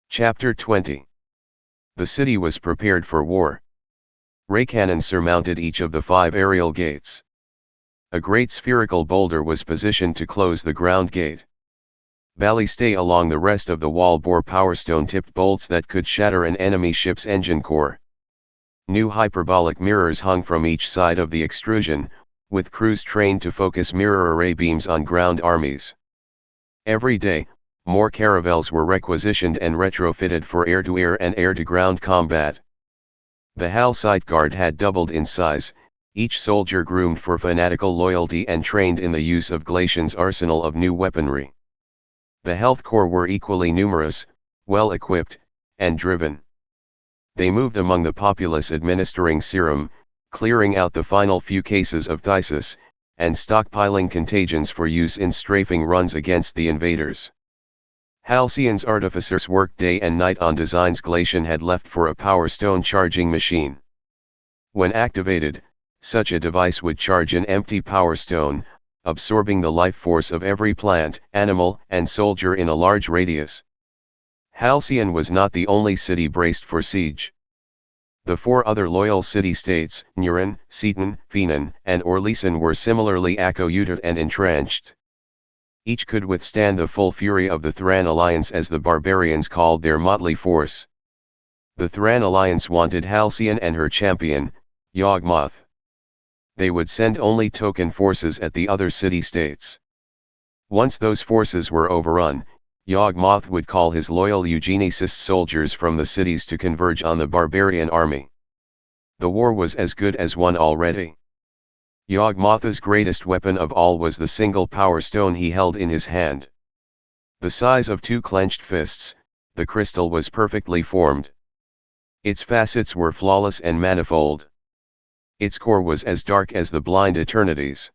Chapter 20. The city was prepared for war. Ray cannons surmounted each of the 5 aerial gates. A great spherical boulder was positioned to close the ground gate. Ballistae along the rest of the wall bore powerstone-tipped bolts that could shatter an enemy ship's engine core. New hyperbolic mirrors hung from each side of the extrusion, with crews trained to focus mirror array beams on ground armies. Every day, more caravels were requisitioned and retrofitted for air-to-air and air-to-ground combat. The HAL Site Guard had doubled in size, each soldier groomed for fanatical loyalty and trained in the use of Glacian's arsenal of new weaponry. The Health Corps were equally numerous, well-equipped, and driven. They moved among the populace administering serum, clearing out the final few cases of phthisis, and stockpiling contagions for use in strafing runs against the invaders. Halcyon's artificers worked day and night on designs Glacian had left for a power stone charging machine. When activated, such a device would charge an empty power stone, absorbing the life force of every plant, animal, and soldier in a large radius. Halcyon was not the only city braced for siege. The 4 other loyal city-states, Neuron, Ceton, Phenon, and Orleason, were similarly accoutred and entrenched. Each could withstand the full fury of the THRAN Alliance, as the barbarians called their motley force. The THRAN Alliance wanted Halcyon and her champion, Yawgmoth. They would send only token forces at the other city-states. Once those forces were overrun, Yawgmoth would call his loyal eugenicist soldiers from the cities to converge on the barbarian army. The war was as good as won already. Yawgmoth's greatest weapon of all was the single power stone he held in his hand. The size of 2 clenched fists, the crystal was perfectly formed. Its facets were flawless and manifold. Its core was as dark as the blind eternities.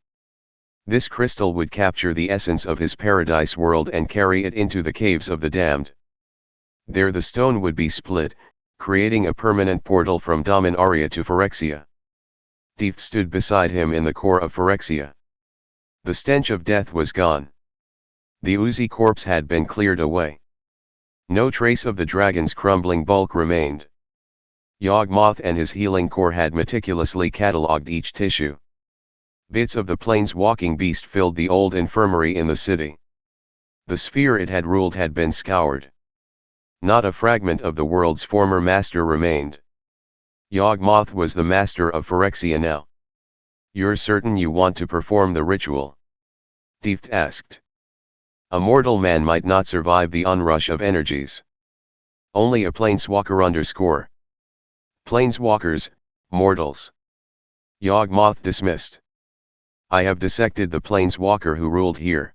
This crystal would capture the essence of his paradise world and carry it into the caves of the damned. There the stone would be split, creating a permanent portal from Dominaria to Phyrexia. Deef stood beside him in the core of Phyrexia. The stench of death was gone. The oozy corpse had been cleared away. No trace of the dragon's crumbling bulk remained. Yawgmoth and his healing core had meticulously catalogued each tissue. Bits of the plains-walking beast filled the old infirmary in the city. The sphere it had ruled had been scoured. Not a fragment of the world's former master remained. Yawgmoth was the master of Phyrexia now. "You're certain you want to perform the ritual?" Deeft asked. A mortal man might not survive the onrush of energies. Only a planeswalker _ Planeswalkers, mortals. Yawgmoth dismissed. "I have dissected the planeswalker who ruled here.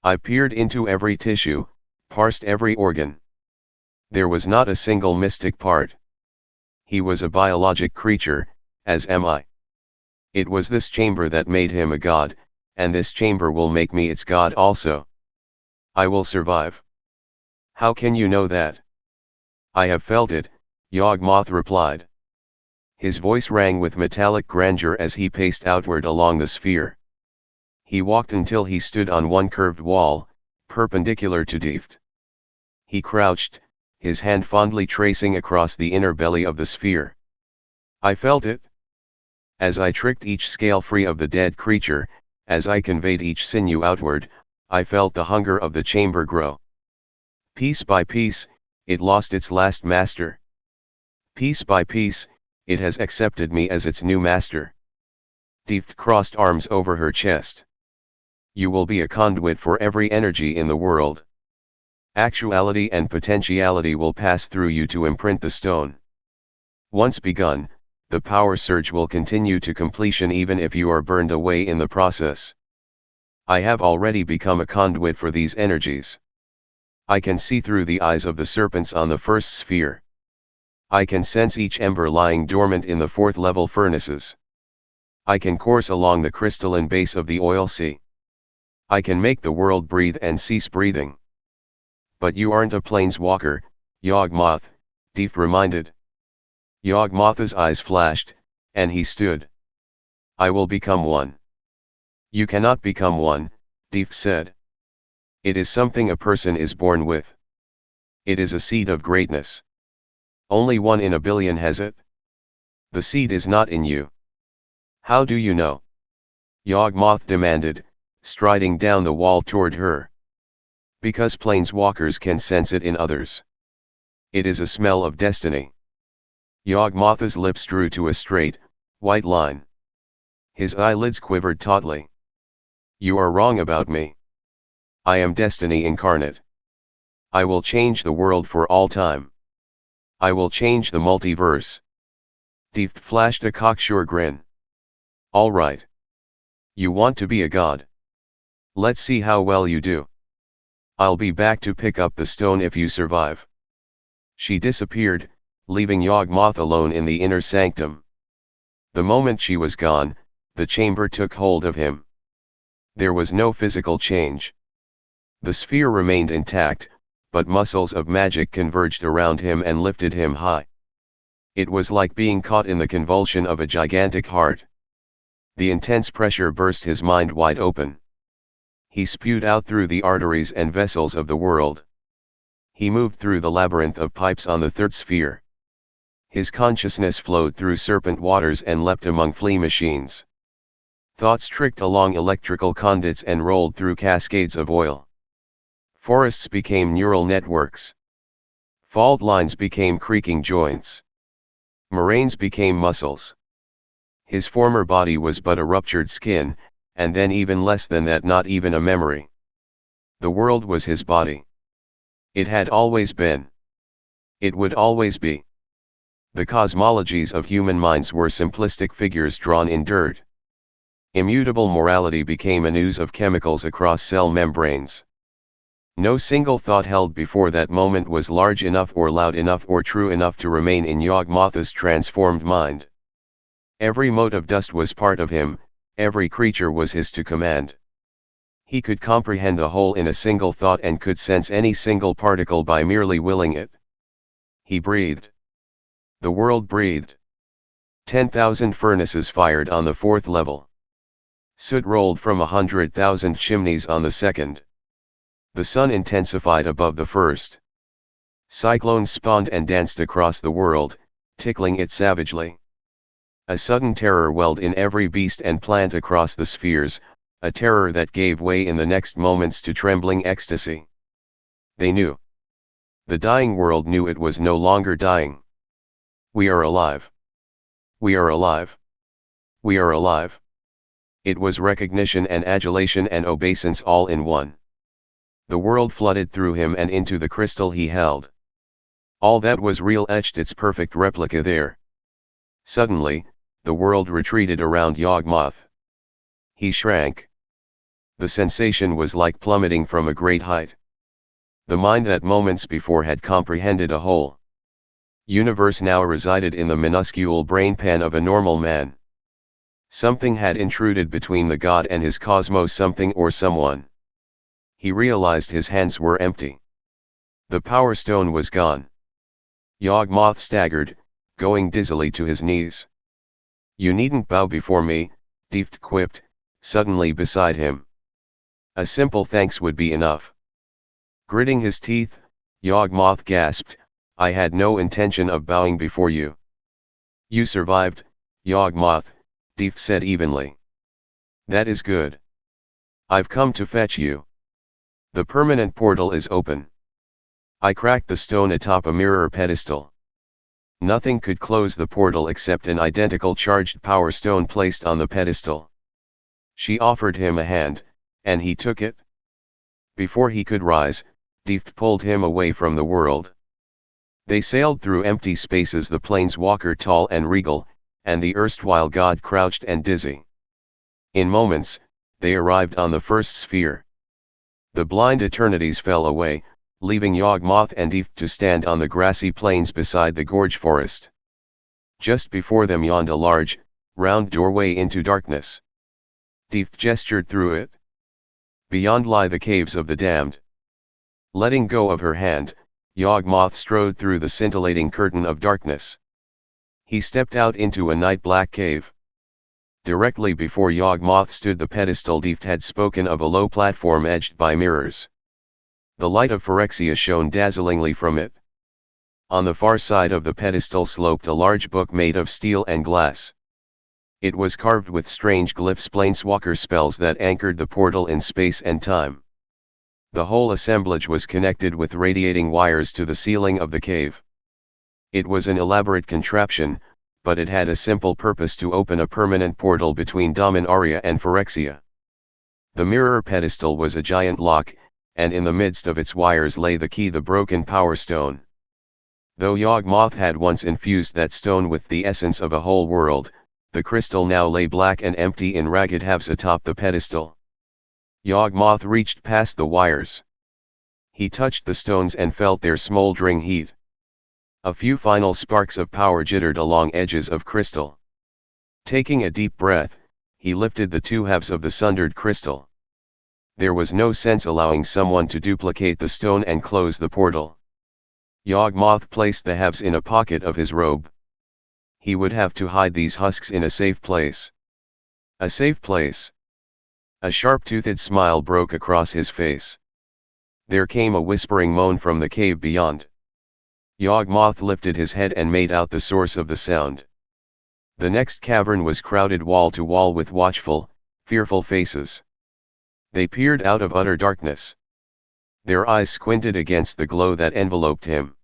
I peered into every tissue, parsed every organ. There was not a single mystic part. He was a biologic creature, as am I. It was this chamber that made him a god, and this chamber will make me its god also. I will survive." "How can you know that?" "I have felt it," Yawgmoth replied. His voice rang with metallic grandeur as he paced outward along the sphere. He walked until he stood on one curved wall, perpendicular to Deeft. He crouched, his hand fondly tracing across the inner belly of the sphere. "I felt it. As I tricked each scale free of the dead creature, as I conveyed each sinew outward, I felt the hunger of the chamber grow. Piece by piece, it lost its last master. Piece by piece, it has accepted me as its new master." Deeft crossed arms over her chest. "You will be a conduit for every energy in the world. Actuality and potentiality will pass through you to imprint the stone. Once begun, the power surge will continue to completion even if you are burned away in the process. I have already become a conduit for these energies. I can see through the eyes of the serpents on the first sphere. I can sense each ember lying dormant in the 4th level furnaces. I can course along the crystalline base of the oil sea. I can make the world breathe and cease breathing." "But you aren't a planeswalker, Yawgmoth," Deeft reminded. Yawgmoth's eyes flashed, and he stood. "I will become one." "You cannot become one," Deeft said. "It is something a person is born with. It is a seed of greatness. Only 1 in a billion has it. The seed is not in you. How do you know? Yawgmoth demanded, striding down the wall toward her. Because planeswalkers can sense it in others. It is a smell of destiny. Yawgmoth's lips drew to a straight, white line. His eyelids quivered tautly. You are wrong about me. I am destiny incarnate. I will change the world for all time. I will change the multiverse. Deep flashed a cocksure grin. All right. You want to be a god. Let's see how well you do. I'll be back to pick up the stone if you survive. She disappeared, leaving Yawgmoth alone in the inner sanctum. The moment she was gone, the chamber took hold of him. There was no physical change. The sphere remained intact, but muscles of magic converged around him and lifted him high. It was like being caught in the convulsion of a gigantic heart. The intense pressure burst his mind wide open. He spewed out through the arteries and vessels of the world. He moved through the labyrinth of pipes on the third sphere. His consciousness flowed through serpent waters and leapt among flea machines. Thoughts tricked along electrical conduits and rolled through cascades of oil. Forests became neural networks. Fault lines became creaking joints. Moraines became muscles. His former body was but a ruptured skin, and then even less than that, not even a memory. The world was his body. It had always been. It would always be. The cosmologies of human minds were simplistic figures drawn in dirt. Immutable morality became an ooze of chemicals across cell membranes. No single thought held before that moment was large enough or loud enough or true enough to remain in Yawgmoth's transformed mind. Every mote of dust was part of him, every creature was his to command. He could comprehend the whole in a single thought and could sense any single particle by merely willing it. He breathed. The world breathed. 10,000 furnaces fired on the 4th level. Soot rolled from 100,000 chimneys on the 2nd. The sun intensified above the 1st. Cyclones spawned and danced across the world, tickling it savagely. A sudden terror welled in every beast and plant across the spheres, a terror that gave way in the next moments to trembling ecstasy. They knew. The dying world knew it was no longer dying. We are alive. We are alive. We are alive. It was recognition and adulation and obeisance all in one. The world flooded through him and into the crystal he held. All that was real etched its perfect replica there. Suddenly, the world retreated around Yawgmoth. He shrank. The sensation was like plummeting from a great height. The mind that moments before had comprehended a whole universe now resided in the minuscule brainpan of a normal man. Something had intruded between the god and his cosmos, something or someone. He realized his hands were empty. The power stone was gone. Yawgmoth staggered, going dizzily to his knees. You needn't bow before me, Deft quipped, suddenly beside him. A simple thanks would be enough. Gritting his teeth, Yawgmoth gasped, I had no intention of bowing before you. You survived, Yawgmoth, Deft said evenly. That is good. I've come to fetch you. The permanent portal is open. I cracked the stone atop a mirror pedestal. Nothing could close the portal except an identical charged power stone placed on the pedestal. She offered him a hand, and he took it. Before he could rise, Deft pulled him away from the world. They sailed through empty spaces, the planeswalker tall and regal, and the erstwhile god crouched and dizzy. In moments, they arrived on the first sphere. The blind eternities fell away, leaving Yawgmoth and Deft to stand on the grassy plains beside the gorge forest. Just before them yawned a large, round doorway into darkness. Deft gestured through it. Beyond lie the caves of the damned. Letting go of her hand, Yawgmoth strode through the scintillating curtain of darkness. He stepped out into a night-black cave. Directly before Yawgmoth stood the pedestal Deft had spoken of, a low platform edged by mirrors. The light of Phyrexia shone dazzlingly from it. On the far side of the pedestal sloped a large book made of steel and glass. It was carved with strange glyphs, planeswalker spells that anchored the portal in space and time. The whole assemblage was connected with radiating wires to the ceiling of the cave. It was an elaborate contraption, but it had a simple purpose: to open a permanent portal between Dominaria and Phyrexia. The mirror pedestal was a giant lock, and in the midst of its wires lay the key, the broken power stone. Though Yawgmoth had once infused that stone with the essence of a whole world, the crystal now lay black and empty in ragged halves atop the pedestal. Yawgmoth reached past the wires. He touched the stones and felt their smoldering heat. A few final sparks of power jittered along edges of crystal. Taking a deep breath, he lifted the two halves of the sundered crystal. There was no sense allowing someone to duplicate the stone and close the portal. Yawgmoth placed the halves in a pocket of his robe. He would have to hide these husks in a safe place. A safe place. A sharp-toothed smile broke across his face. There came a whispering moan from the cave beyond. Yawgmoth lifted his head and made out the source of the sound. The next cavern was crowded wall to wall with watchful, fearful faces. They peered out of utter darkness. Their eyes squinted against the glow that enveloped him.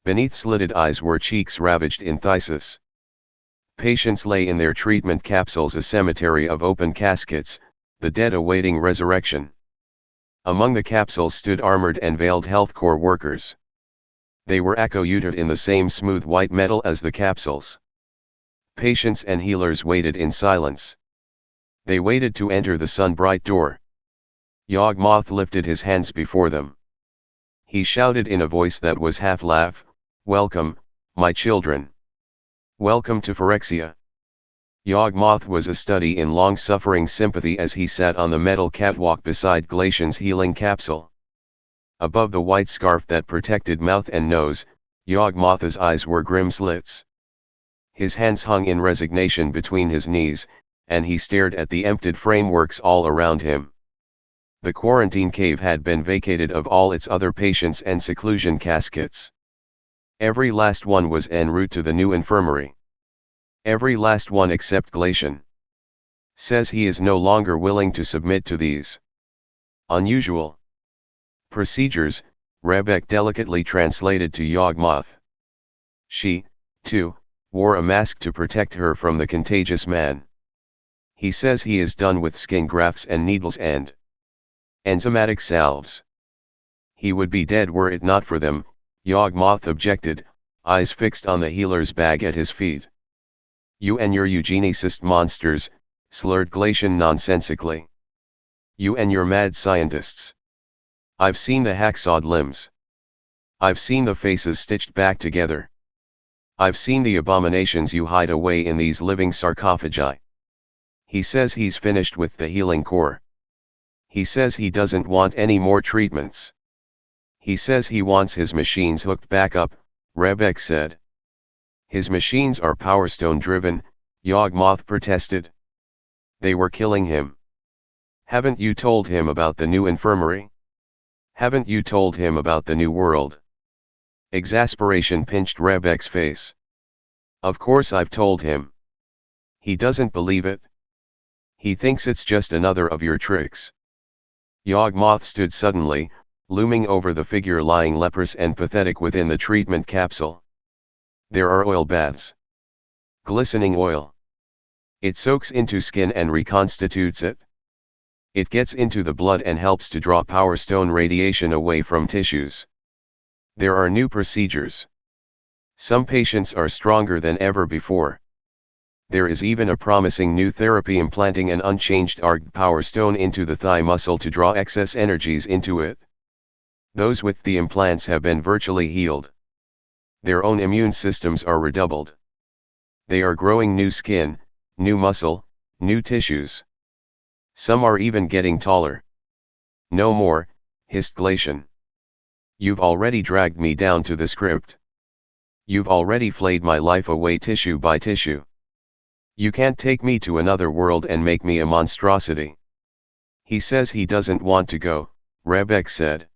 Beneath slitted eyes were cheeks ravaged in phthisis. Patients lay in their treatment capsules, a cemetery of open caskets, the dead awaiting resurrection. Among the capsules stood armored and veiled health corps workers. They were accoutred in the same smooth white metal as the capsules. Patients and healers waited in silence. They waited to enter the sun-bright door. Yawgmoth lifted his hands before them. He shouted in a voice that was half laugh, "Welcome, my children. Welcome to Phyrexia." Yawgmoth was a study in long-suffering sympathy as he sat on the metal catwalk beside Glacian's healing capsule. Above the white scarf that protected mouth and nose, Yawgmoth's eyes were grim slits. His hands hung in resignation between his knees, and he stared at the emptied frameworks all around him. The quarantine cave had been vacated of all its other patients and seclusion caskets. Every last one was en route to the new infirmary. Every last one except Glacian. Says he is no longer willing to submit to these unusual procedures, Rebek delicately translated to Yawgmoth. She, too, wore a mask to protect her from the contagious man. He says he is done with skin grafts and needles and enzymatic salves. He would be dead were it not for them, Yawgmoth objected, eyes fixed on the healer's bag at his feet. You and your eugenicist monsters, slurred Glacian nonsensically. You and your mad scientists. I've seen the hacksawed limbs. I've seen the faces stitched back together. I've seen the abominations you hide away in these living sarcophagi. He says he's finished with the healing corps. He says he doesn't want any more treatments. He says he wants his machines hooked back up, Rebek said. His machines are Power Stone driven, Yawgmoth protested. They were killing him. Haven't you told him about the new infirmary? Haven't you told him about the new world? Exasperation pinched Rebek's face. Of course I've told him. He doesn't believe it. He thinks it's just another of your tricks. Yawgmoth stood suddenly, looming over the figure lying leprous and pathetic within the treatment capsule. There are oil baths. Glistening oil. It soaks into skin and reconstitutes it. It gets into the blood and helps to draw Power Stone radiation away from tissues. There are new procedures. Some patients are stronger than ever before. There is even a promising new therapy implanting an unchanged arced Power Stone into the thigh muscle to draw excess energies into it. Those with the implants have been virtually healed. Their own immune systems are redoubled. They are growing new skin, new muscle, new tissues. Some are even getting taller. No more, hissed Glacian. You've already dragged me down to the script. You've already flayed my life away tissue by tissue. You can't take me to another world and make me a monstrosity. He says he doesn't want to go, Rebek said.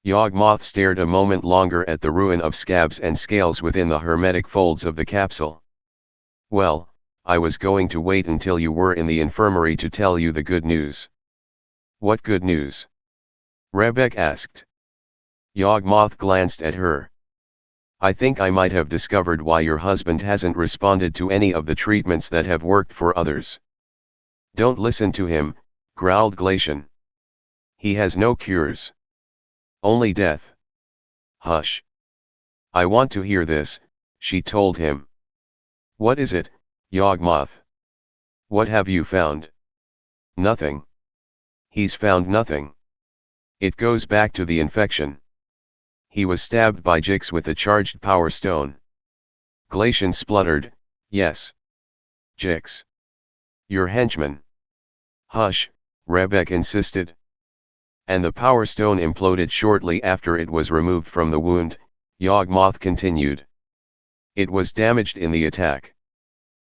Yawgmoth stared a moment longer at the ruin of scabs and scales within the hermetic folds of the capsule. Well, I was going to wait until you were in the infirmary to tell you the good news. What good news? Rebek asked. Yawgmoth glanced at her. I think I might have discovered why your husband hasn't responded to any of the treatments that have worked for others. Don't listen to him, growled Glacian. He has no cures. Only death. Hush. I want to hear this, she told him. What is it, Yawgmoth? What have you found? Nothing. He's found nothing. It goes back to the infection. He was stabbed by Jix with a charged power stone. Glacian spluttered, yes. Jix. Your henchman. Hush, Rebek insisted. And the power stone imploded shortly after it was removed from the wound, Yawgmoth continued. It was damaged in the attack.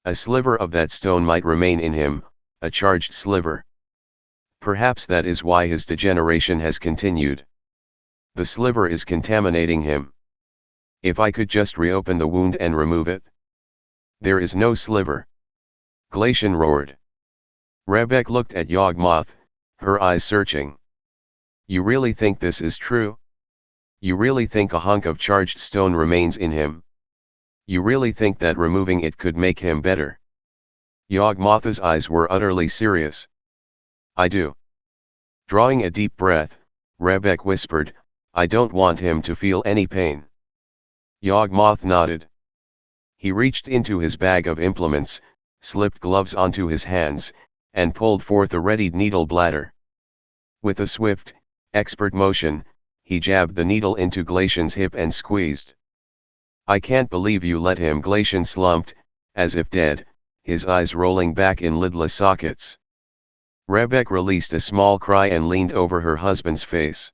A sliver of that stone might remain in him, a charged sliver. Perhaps that is why his degeneration has continued. The sliver is contaminating him. If I could just reopen the wound and remove it. There is no sliver. Glacian roared. Rebek looked at Yawgmoth, her eyes searching. You really think this is true? You really think a hunk of charged stone remains in him? You really think that removing it could make him better? Yawgmoth's eyes were utterly serious. I do. Drawing a deep breath, Rebek whispered, I don't want him to feel any pain. Yawgmoth nodded. He reached into his bag of implements, slipped gloves onto his hands, and pulled forth a readied needle bladder. With a swift, expert motion, he jabbed the needle into Glacian's hip and squeezed. I can't believe you let him. Glacian slumped, as if dead, his eyes rolling back in lidless sockets. Rebek released a small cry and leaned over her husband's face.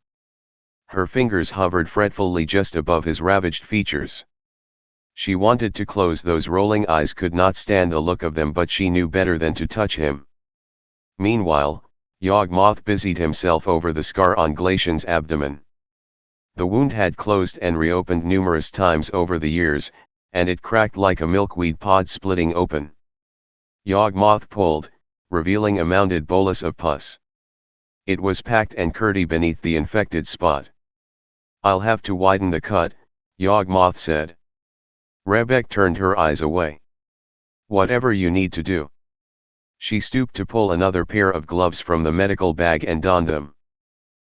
Her fingers hovered fretfully just above his ravaged features. She wanted to close those rolling eyes, could not stand the look of them, but she knew better than to touch him. Meanwhile, Yawgmoth busied himself over the scar on Glacian's abdomen. The wound had closed and reopened numerous times over the years, and it cracked like a milkweed pod splitting open. Yawgmoth pulled, revealing a mounded bolus of pus. It was packed and curdy beneath the infected spot. I'll have to widen the cut, Yawgmoth said. Rebek turned her eyes away. Whatever you need to do. She stooped to pull another pair of gloves from the medical bag and donned them.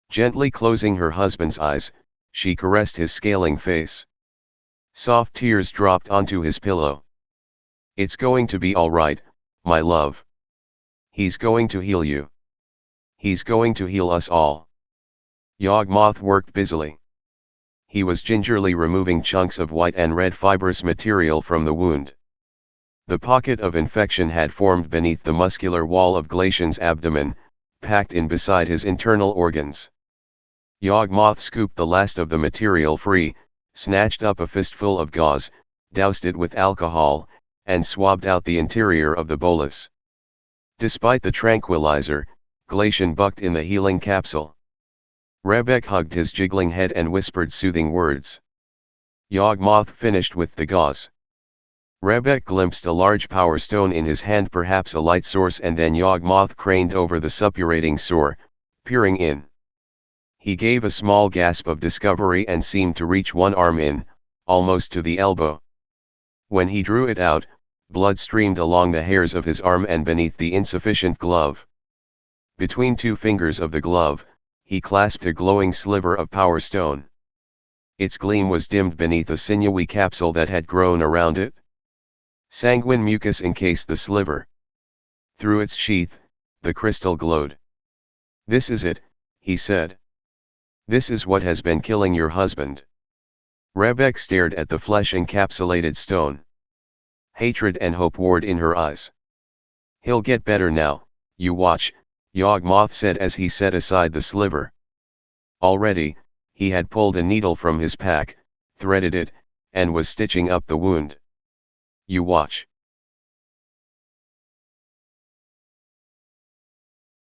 Gently closing her husband's eyes, she caressed his scaling face. Soft tears dropped onto his pillow. It's going to be all right, my love. He's going to heal you. He's going to heal us all. Yawgmoth worked busily. He was gingerly removing chunks of white and red fibrous material from the wound. The pocket of infection had formed beneath the muscular wall of Glacian's abdomen, packed in beside his internal organs. Yawgmoth scooped the last of the material free, snatched up a fistful of gauze, doused it with alcohol, and swabbed out the interior of the bolus. Despite the tranquilizer, Glacian bucked in the healing capsule. Rebek hugged his jiggling head and whispered soothing words. Yawgmoth finished with the gauze. Rebek glimpsed a large power stone in his hand, perhaps a light source, and then Yawgmoth craned over the suppurating sore, peering in. He gave a small gasp of discovery and seemed to reach one arm in, almost to the elbow. When he drew it out, blood streamed along the hairs of his arm and beneath the insufficient glove. Between two fingers of the glove, he clasped a glowing sliver of power stone. Its gleam was dimmed beneath a sinewy capsule that had grown around it. Sanguine mucus encased the sliver. Through its sheath, the crystal glowed. This is it, he said. This is what has been killing your husband. Rebek stared at the flesh-encapsulated stone. Hatred and hope warred in her eyes. He'll get better now, you watch, Yawgmoth said as he set aside the sliver. Already, he had pulled a needle from his pack, threaded it, and was stitching up the wound. You watch.